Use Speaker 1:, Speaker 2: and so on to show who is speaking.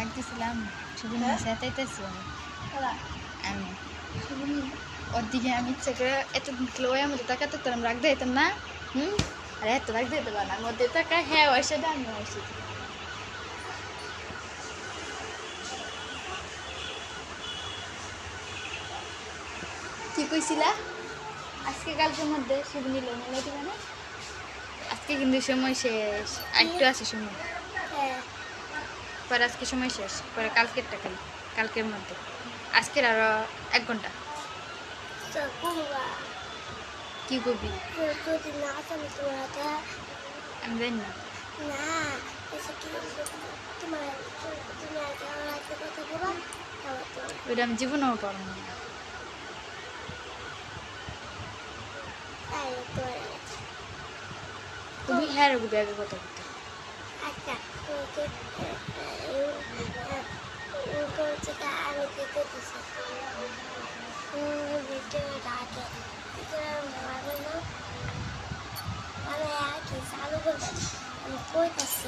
Speaker 1: ডাকতেছিলাম শুভনি সেটাইতেছি আমি ওদিকে আমি ইচ্ছা করে এত লোয়া মধ্যে তাকাতে তোর রাখ দিতাম না আর এত রাখ দিতে পার না মধ্যে টাকা হ্যাঁ ওইসে আমি ওইসে কি কইছিলা আজকে কালকের মধ্যে শুভনি লোন দিবে না আজকে কিন্তু সময় শেষ একটু আছে সময় পরে আজকে সময় শেষ পরে কালকেরটা কালকের মধ্যে আজকের আরো 1 ঘন্টা কি করবি আমি জানি না ওইটা আমি জীবনেও পারবো না তুমি হ্যাঁ রবি আগে কথা বলতে
Speaker 2: আমি কইতাছি